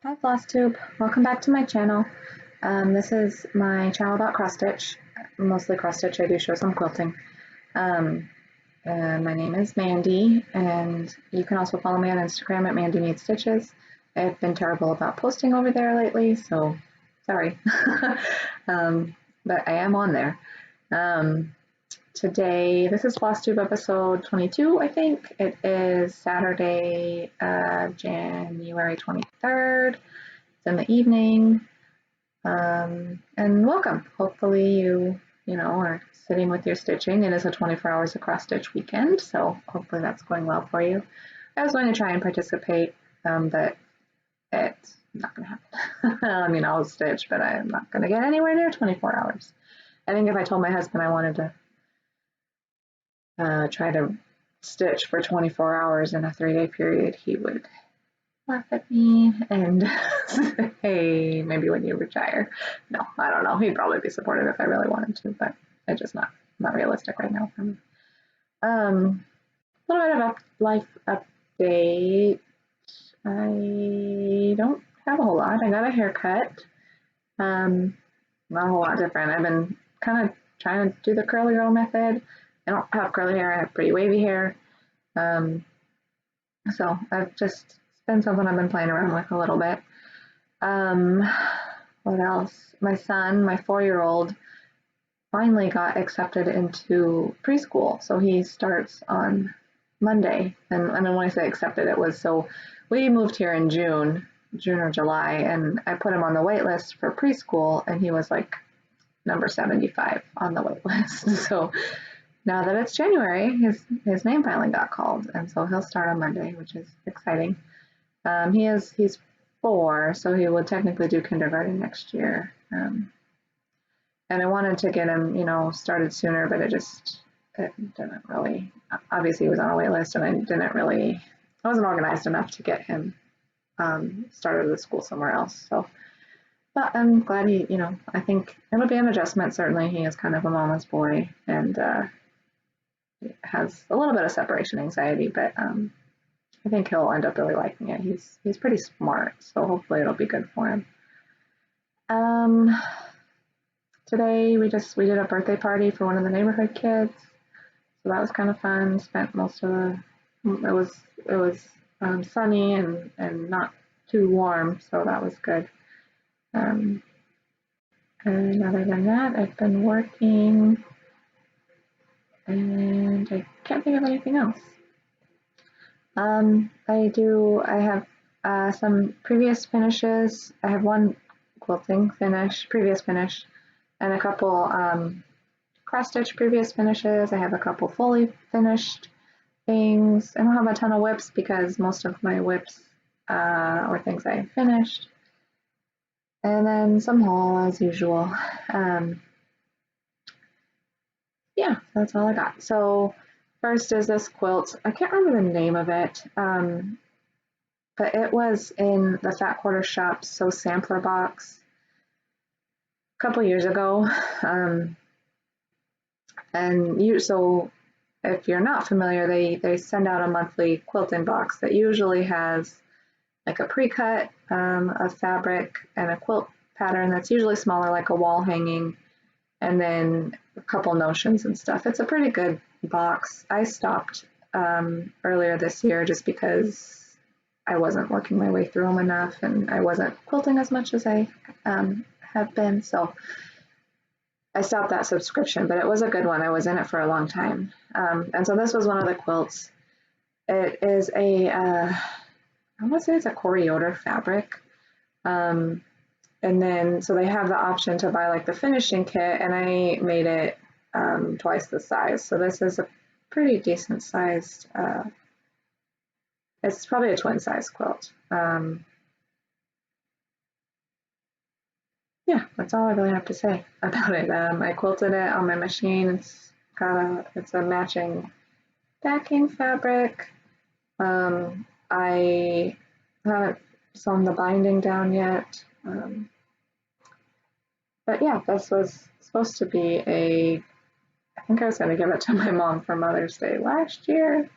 Hi Flosstube, welcome back to my channel. This is my channel about cross stitch, mostly cross stitch. I do show some quilting. My name is Mandy, and you can also follow me on Instagram at Mandy Needs Stitches. I've been terrible about posting over there lately, so sorry. But I am on there. Today, this is Flosstube episode 22, I think. It is Saturday, January 23rd. It's in the evening. And welcome. Hopefully you are sitting with your stitching. It is a 24 hours of cross stitch weekend, so hopefully that's going well for you. I was going to try and participate, but it's not going to happen. I mean, I'll stitch, but I'm not going to get anywhere near 24 hours. I think if I told my husband I wanted to try to stitch for 24 hours in a 3-day period, he would laugh at me and say, hey, maybe when you retire. No, I don't know. He'd probably be supportive if I really wanted to, but it's just not realistic right now for me. A little bit of a life update. I don't have a whole lot. I got a haircut. Not a whole lot different. I've been kind of trying to do the curly girl method. I don't have curly hair. I have pretty wavy hair. So I've just, it's been something I've been playing around with a little bit. What else? My son, my 4-year-old, finally got accepted into preschool. So he starts on Monday. And when I say accepted, it was, so we moved here in June or July, and I put him on the wait list for preschool, and he was like number 75 on the wait list. So now that it's January, his name finally got called, and so he'll start on Monday, which is exciting. He's 4, so he will technically do kindergarten next year. And I wanted to get him, started sooner, but it didn't really. Obviously, he was on a wait list, and I wasn't organized enough to get him started at the school somewhere else. So, but I'm glad I think it'll be an adjustment. Certainly, he is kind of a mama's boy, and has a little bit of separation anxiety, but I think he'll end up really liking it. He's pretty smart, so hopefully it'll be good for him. Today we did a birthday party for one of the neighborhood kids, so that was kind of fun. Spent most of it was sunny and not too warm, so that was good. And other than that, I've been working, and I can't think of anything else. I have some previous finishes. I have one quilting previous finish, and a couple cross stitch previous finishes. I have a couple fully finished things. I don't have a ton of whips because most of my whips or things I finished. And then some haul as usual. Yeah, that's all I got. So first is this quilt. I can't remember the name of it, but it was in the Fat Quarter Shop sampler box a couple years ago. So if you're not familiar, they send out a monthly quilting box that usually has like a pre-cut of fabric and a quilt pattern that's usually smaller, like a wall hanging, and then a couple notions and stuff. It's a pretty good box. I stopped earlier this year just because I wasn't working my way through them enough, and I wasn't quilting as much as I have been, so I stopped that subscription, but it was a good one. I was in it for a long time. And so this was one of the quilts. It is I want to say it's a Yoder fabric. And then, so they have the option to buy like the finishing kit, and I made it twice the size. So this is a pretty decent sized, it's probably a twin size quilt. Yeah, that's all I really have to say about it. I quilted it on my machine. It's a matching backing fabric. I haven't sewn the binding down yet. But yeah, this was supposed to be I think I was going to give it to my mom for Mother's Day last year,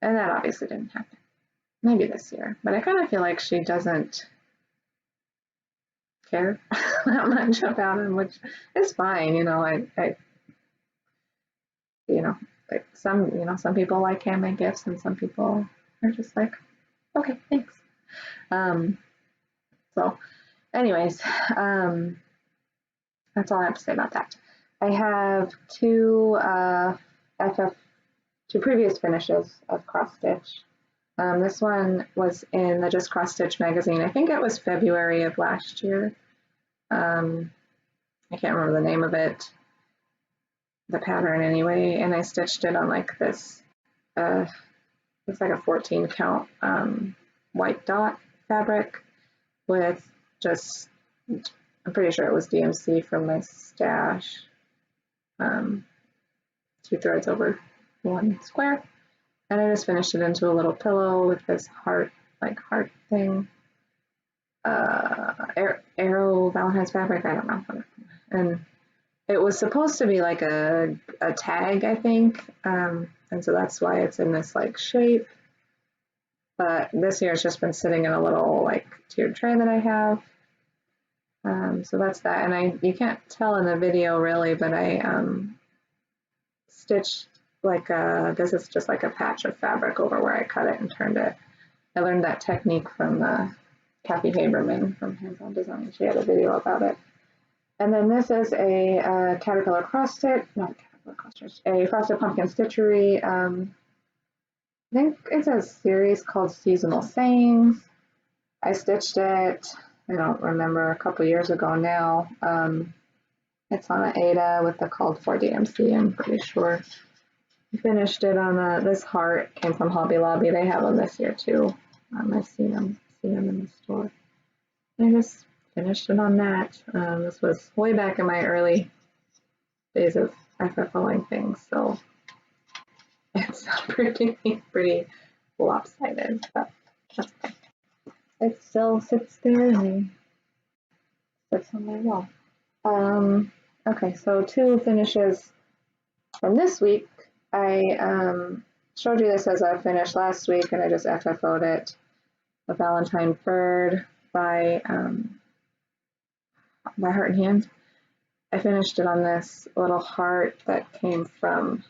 and that obviously didn't happen. maybe this year, but I kind of feel like she doesn't care that much about him, which is fine. You know, like some people like handmade gifts, and some people are just like, okay, thanks. Um, so, anyways, that's all I have to say about that. I have FF two previous finishes of cross stitch. This one was in the Just Cross Stitch magazine. I think it was February of last year. I can't remember the name of it, the pattern anyway, and I stitched it on like this, it's like a 14 count white dot fabric with just, I'm pretty sure it was DMC from my stash, 2 threads over 1 square. And I just finished it into a little pillow with this heart thing. Arrow Valentines fabric, I don't know. And it was supposed to be like a tag, I think. And so that's why it's in this like shape. But this year it's just been sitting in a little like tiered tray that I have. So that's that. And you can't tell in the video really, but I stitched like this is just like a patch of fabric over where I cut it and turned it. I learned that technique from Kathy Haberman from Hands On Design. She had a video about it. And then this is a caterpillar cross stitch, not caterpillar cross stitch, a frosted pumpkin stitchery. I think it's a series called Seasonal Sayings. I stitched it, I don't remember, a couple years ago now. It's on an Ada with the called for DMC, I'm pretty sure. I finished it on this heart, came from Hobby Lobby. They have them this year too. I've seen them in the store. I just finished it on that. This was way back in my early days of FFOing things, so it's pretty lopsided, but that's okay. It still sits there and sits on my wall. Okay, so 2 finishes from this week. I showed you this as a finish last week, and I just FFO'd it. A Valentine bird by Heart and Hand. I finished it on this little heart that came from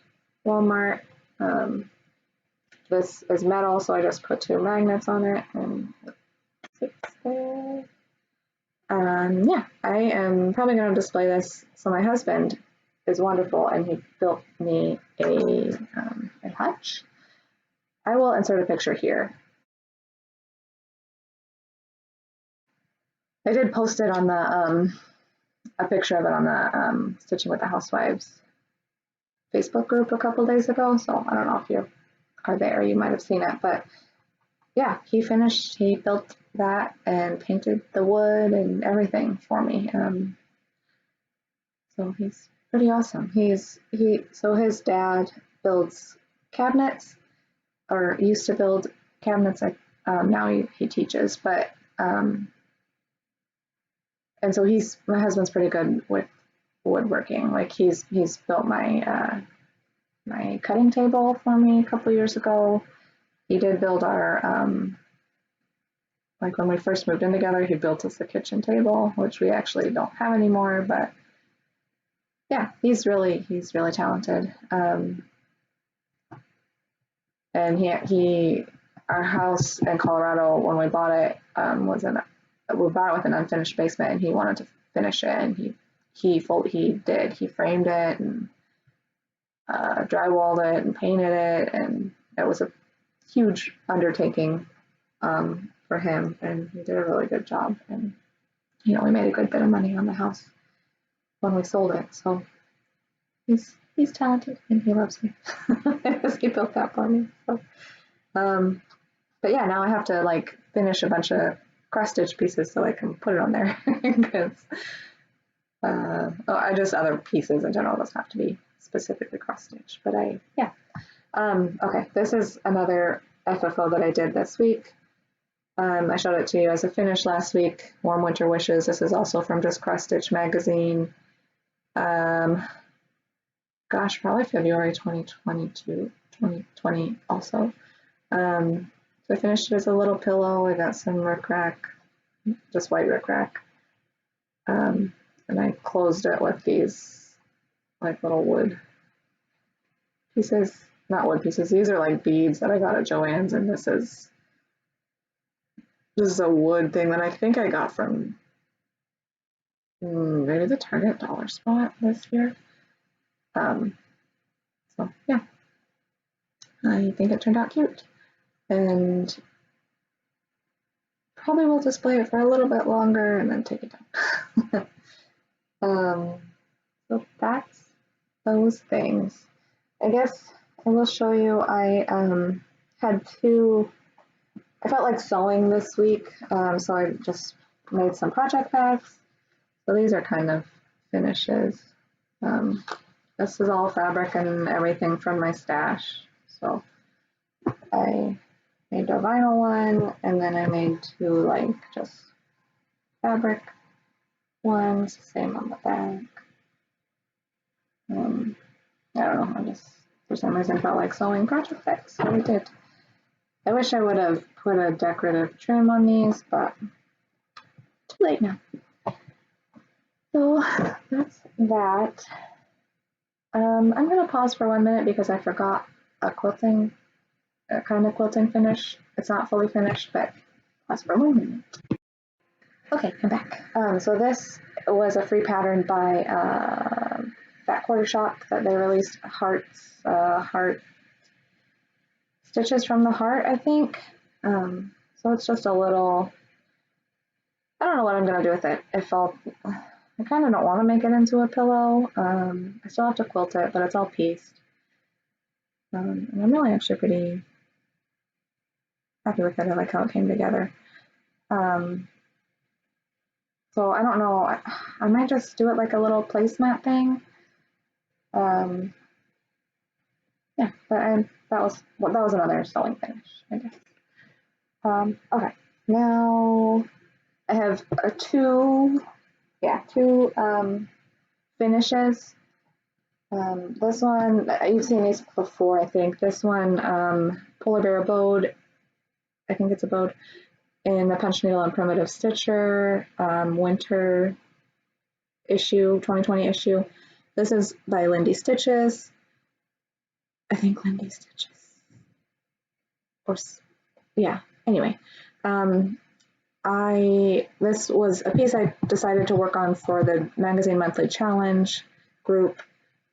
Walmart. This is metal, so I just put 2 magnets on it, and it sits there. Yeah, I am probably going to display this. So my husband is wonderful, and he built me a hutch. I will insert a picture here. I did post it on the a picture of it on the Stitching with the Housewives Facebook group a couple days ago. So I don't know if you are there, you might have seen it, but yeah, he built that and painted the wood and everything for me. So he's pretty awesome. So his dad builds cabinets, or used to build cabinets. Now he teaches, but and so my husband's pretty good with woodworking. Like he's built my my cutting table for me a couple years ago. He did build our like when we first moved in together, he built us a kitchen table, which we actually don't have anymore. But yeah, he's really talented. And he our house in Colorado, when we bought it, we bought it with an unfinished basement, and he wanted to finish it, and he framed it and drywalled it and painted it, and it was a huge undertaking for him, and he did a really good job. And we made a good bit of money on the house when we sold it. So he's talented, and he loves me because he built that for me. So, but yeah, now I have to like finish a bunch of cross stitch pieces so I can put it on there because just other pieces in general doesn't have to be specifically cross stitch. But okay, this is another FFO that I did this week. I showed it to you as a finish last week. Warm Winter Wishes. This is also from Just Cross Stitch magazine. Gosh, probably February 2020 also. So I finished it as a little pillow. I got some rickrack, just white rickrack. And I closed it with these like little wood pieces, not wood pieces. These are like beads that I got at Joann's, and this is a wood thing that I think I got from maybe the Target dollar spot this year. So yeah, I think it turned out cute, and probably will display it for a little bit longer and then take it down. So that's those things. I guess I will show you. I had two. I felt like sewing this week, so I just made some project bags. So these are kind of finishes. This is all fabric and everything from my stash. So I made a vinyl one, and then I made two like just fabric ones, same on the back. I don't know, I just for some reason felt like sewing project bags, so I did. I wish I would have put a decorative trim on these, but too late now. So that's that. I'm going to pause for 1 minute because I forgot a kind of quilting finish. It's not fully finished, but pause for 1 minute. Okay, I'm back. So this was a free pattern by Fat Quarter Shop that they released, heart stitches from the heart, I think. So it's just a little, I don't know what I'm going to do with it. I kind of don't want to make it into a pillow. I still have to quilt it, but it's all pieced. And I'm really actually pretty happy with it. I like how it came together. So I don't know. I might just do it like a little placemat thing. Yeah, but that was another sewing finish, I guess. Okay, now I have two finishes. This one, you've seen these before, I think. This one, Polar Bear Abode, I think it's Abode, in the Punch Needle and Primitive Stitcher, winter issue, 2020 issue. This is by Lindy Stitches. I think Lindy Stitches. Yeah, anyway. This was a piece I decided to work on for the Magazine Monthly Challenge group.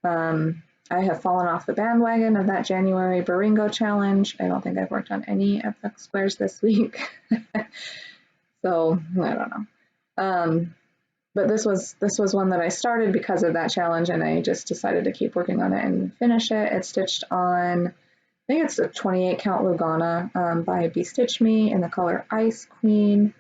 I have fallen off the bandwagon of that January Baringo challenge. I don't think I've worked on any of the squares this week. So I don't know. But this was one that I started because of that challenge, and I just decided to keep working on it and finish it. It's stitched on, I think it's a 28 count Lugana by Be Stitch Me in the color Ice Queen.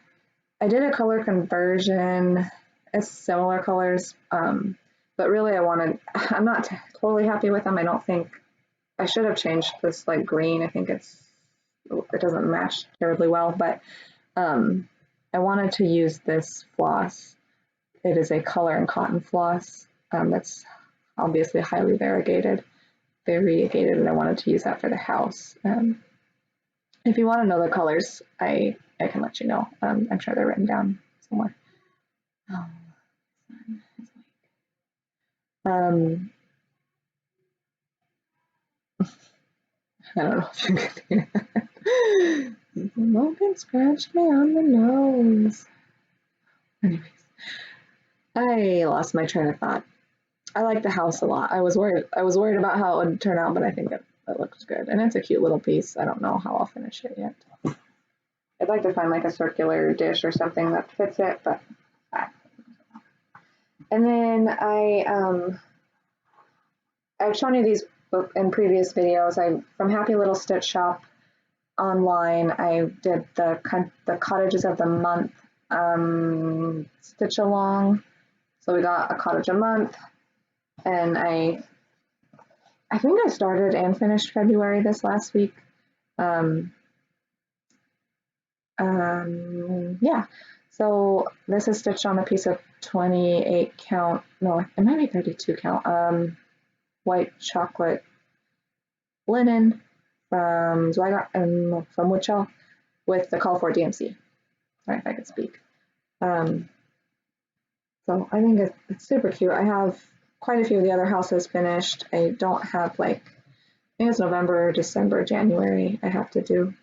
I did a color conversion. It's similar colors, but really I'm not totally happy with them. I don't think I should have changed this like green. I think it doesn't match terribly well, but I wanted to use this floss. It is a color and cotton floss that's obviously highly variegated, and I wanted to use that for the house. If you want to know the colors, I can let you know. I'm sure they're written down somewhere. I don't know if you can hear. Logan scratched me on the nose. Anyways, I lost my train of thought. I like the house a lot. I was worried about how it would turn out, but I think it looks good. And it's a cute little piece. I don't know how I'll finish it yet. I'd like to find like a circular dish or something that fits it, but and then I've shown you these in previous videos. From Happy Little Stitch Shop online, I did the cottages of the month stitch along. So we got a cottage a month, and I think I started and finished February this last week. Yeah, so this is stitched on a piece of 28 count, no, it might be 32 count, white chocolate linen from Zweigart and from Woodshell. with the call for DMC. Sorry if I could speak. So I think it's super cute. I have quite a few of the other houses finished. I don't have like, I think it's November, December, January I have to do.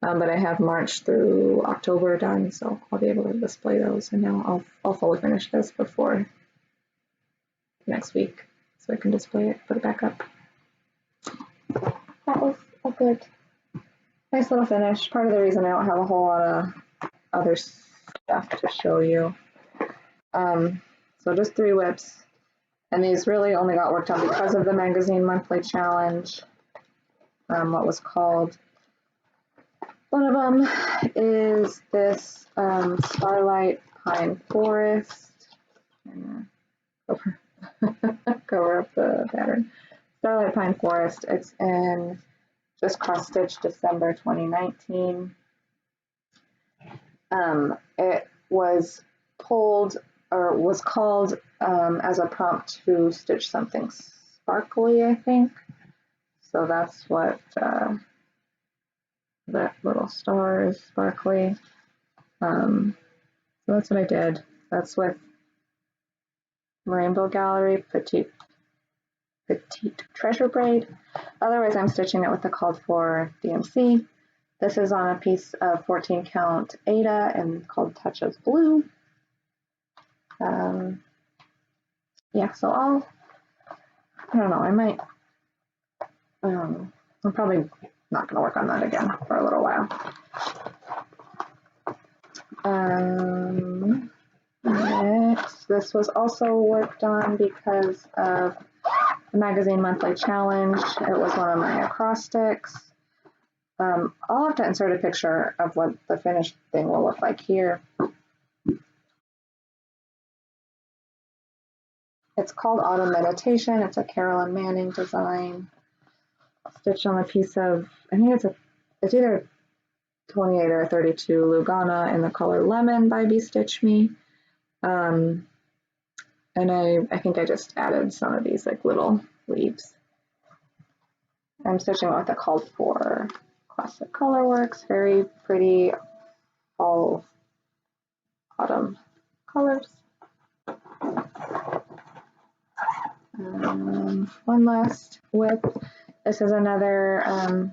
But I have March through October done, so I'll be able to display those. And now I'll fully finish this before next week, so I can display it, put it back up. That was a good, nice little finish. Part of the reason I don't have a whole lot of other stuff to show you. So just 3 whips, and these really only got worked on because of the magazine monthly challenge. What was called, one of them is this Starlight Pine Forest. Cover up the pattern. Starlight Pine Forest. It's in just cross stitch December 2019. It was pulled, or was called as a prompt to stitch something sparkly, I think. So that's what that little star is, sparkly. So that's what I did. That's with Rainbow Gallery Petite Treasure Braid. Otherwise, I'm stitching it with the called for DMC. This is on a piece of 14 count Ada and called Touch of Blue. Yeah, so I don't know, I might, I'm probably not going to work on that again for a little while. Next, this was also worked on because of the magazine monthly challenge. It was one of my acrostics. I'll have to insert a picture of what the finished thing will look like here. It's called Autumn Meditation. It's a Carolyn Manning design. Stitched on a piece of, I think it's either 28 or 32 Lugana in the color Lemon by Be Stitch Me. And I think I just added some of these like little leaves. I'm stitching with the called for Classic Colorworks. Very pretty fall autumn colors. One last whip. This is another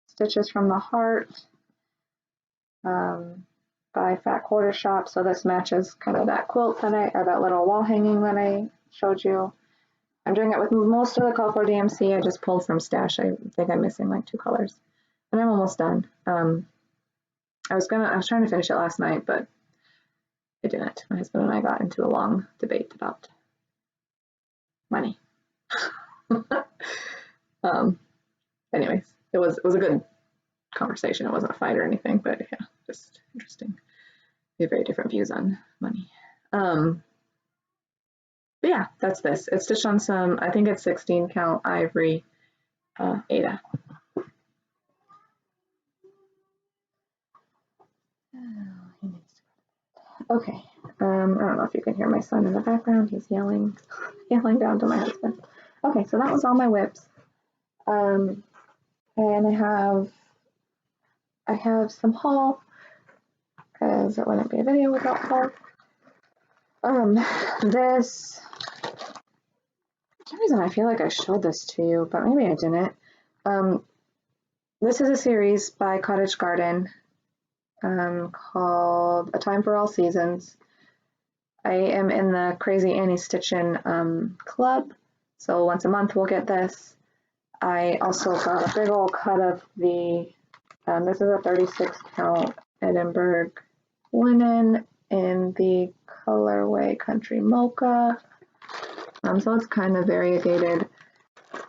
Stitches from the Heart by Fat Quarter Shop. So this matches kind of that quilt that or that little wall hanging that I showed you. I'm doing it with most of the call for DMC. I just pulled from stash. I think I'm missing like 2 colors, and I'm almost done. I was trying to finish it last night, but I didn't. My husband and I got into a long debate about money. Anyways, it was a good conversation. It wasn't a fight or anything, but yeah, just interesting. We have very different views on money. But yeah, that's this. It's stitched on some, I think it's 16 count ivory Ada. Okay, I don't know if you can hear my son in the background. He's yelling down to my husband. Okay, so that was all my whips. And I have some haul, because it wouldn't be a video without haul. This, for some reason I feel like I showed this to you, but maybe I didn't. This is a series by Cottage Garden called A Time for All Seasons. I am in the Crazy Annie Stitchin' club, so once a month we'll get this. I also got a big old cut of the, this is a 36 count Edinburgh linen in the colorway Country Mocha. So it's kind of variegated.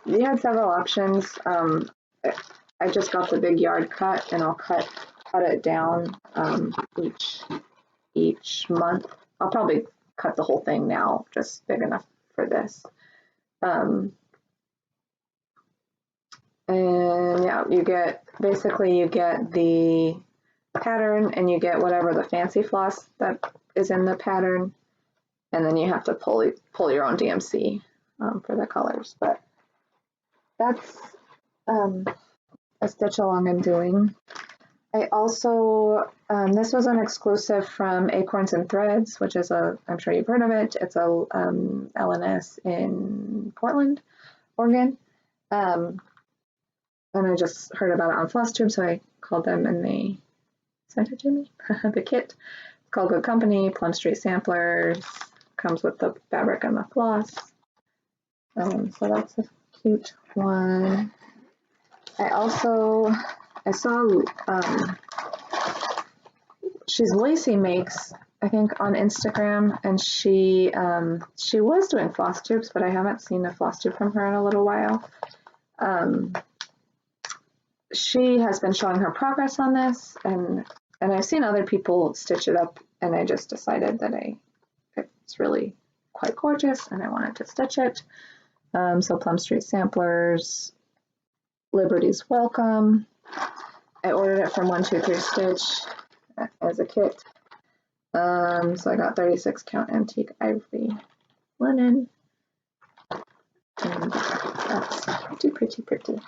We had several options. I just got the big yard cut, and I'll cut it down each month. I'll probably cut the whole thing now, just big enough for this. And yeah, you get the pattern, and you get whatever the fancy floss that is in the pattern, and then you have to pull your own DMC for the colors. But that's a stitch along I'm doing. I also, this was an exclusive from Acorns and Threads, which is I'm sure you've heard of it. It's a LNS in Portland, Oregon. Um, and I just heard about it on Flosstube, so I called them and they sent it to me. The kit. It's called Good Company, Plum Street Samplers. Comes with the fabric and the floss. So that's a cute one. I saw Lacey makes, I think, on Instagram, and she was doing floss tubes, but I haven't seen a floss tube from her in a little while. She has been showing her progress on this, and I've seen other people stitch it up, and I just decided that it's really quite gorgeous, and I wanted to stitch it. So Plum Street Samplers, Liberty's Welcome. I ordered it from 123 Stitch as a kit. So I got 36 count antique ivory linen. And that's pretty.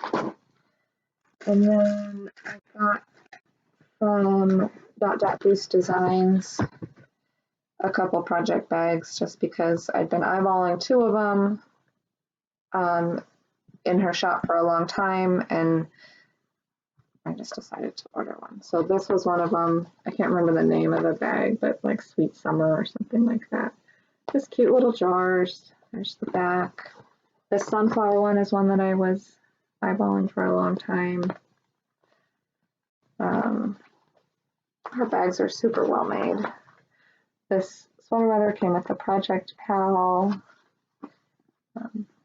And then I got from Boost Designs a couple project bags just because I'd been eyeballing two of them in her shop for a long time, and I just decided to order one. So this was one of them. I can't remember the name of the bag, but like Sweet Summer or something like that. Just cute little jars. There's the back. The sunflower one is one that I was eyeballing for a long time. Her bags are super well made. This sweater weather came with the Project Pal.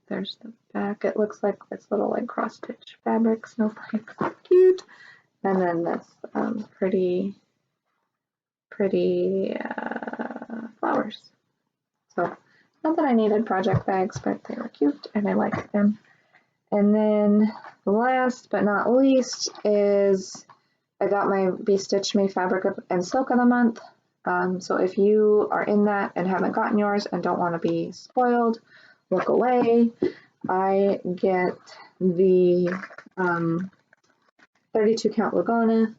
There's the back. It looks like this little like cross stitch fabric snowflakes. Cute. And then this pretty flowers. So not that I needed project bags, but they were cute and I liked them. And then last but not least is I got my Be Stitch Me Fabric and Silk of the Month. So if you are in that and haven't gotten yours and don't want to be spoiled, look away. I get the 32 count Lagana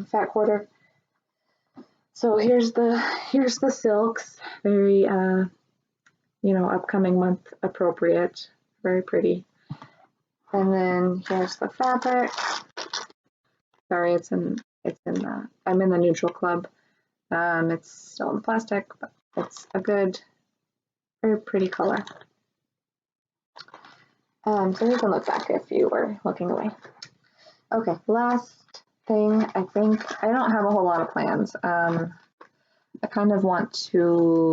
fat quarter. So here's the silks, very upcoming month appropriate, very pretty. And then here's the fabric. Sorry, I'm in the neutral club. It's still in plastic, but it's a good, very pretty color. So you can look back if you were looking away. Okay, last thing, I think I don't have a whole lot of plans. I kind of want to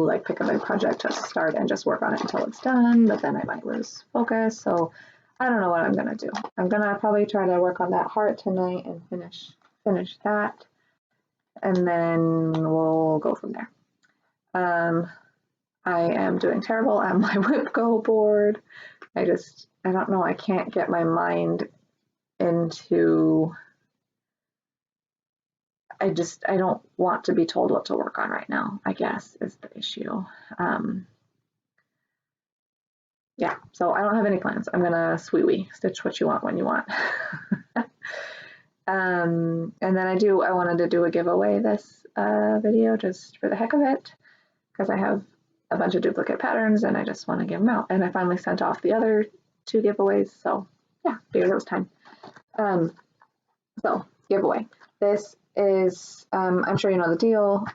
like pick a big project to start and just work on it until it's done, but then I might lose focus. So I don't know what I'm gonna do. I'm gonna probably try to work on that heart tonight and finish that, and then we'll go from there. I am doing terrible on my whip go board. I don't know. I can't get my mind into. I don't want to be told what to work on right now, I guess, is the issue. Yeah, so I don't have any plans. I'm gonna sweet stitch what you want when you want. And then I wanted to do a giveaway this video just for the heck of it, because I have a bunch of duplicate patterns and I just want to give them out. And I finally sent off the other 2 giveaways, so yeah, figured it was time. So giveaway. This is, I'm sure you know the deal.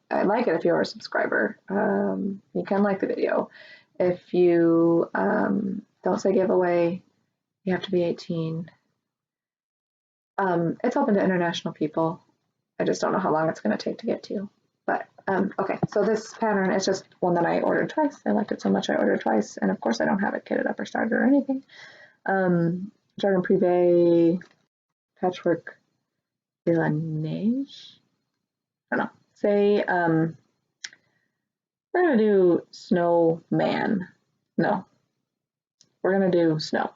I like it if you're a subscriber. You can like the video. If you don't say giveaway, you have to be 18. It's open to international people. I just don't know how long it's going to take to get to you. But okay, so this pattern is just one that I ordered twice. I liked it so much I ordered twice, and of course I don't have it kitted up or started or anything. Jordan Privé Patchwork de la Neige. I don't know. Say we're gonna do snowman. No, we're gonna do snow.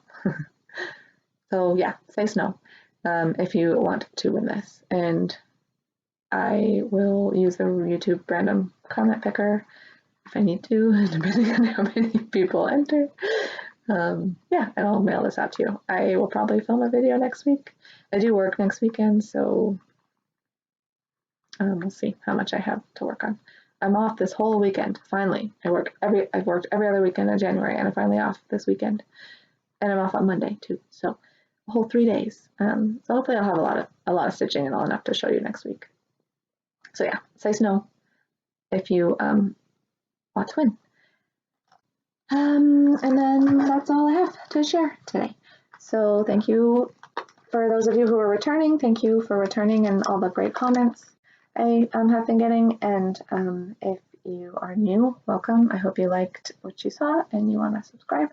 So yeah, say snow if you want to win this, and I will use the YouTube random comment picker if I need to, depending on how many people enter. Yeah, and I'll mail this out to you. I will probably film a video next week. I do work next weekend, so we'll see how much I have to work on. I'm off this whole weekend. Finally, I've worked every other weekend in January, and I'm finally off this weekend, and I'm off on Monday too. So a whole 3 days. So hopefully I'll have a lot of stitching and all enough to show you next week. So yeah, say no if you want to win. And then that's all I have to share today. So thank you for those of you who are returning. Thank you for returning and all the great comments I have been getting. And if you are new, welcome. I hope you liked what you saw and you want to subscribe.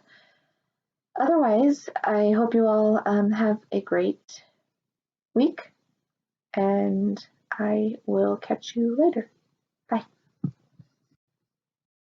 Otherwise, I hope you all have a great week, and I will catch you later.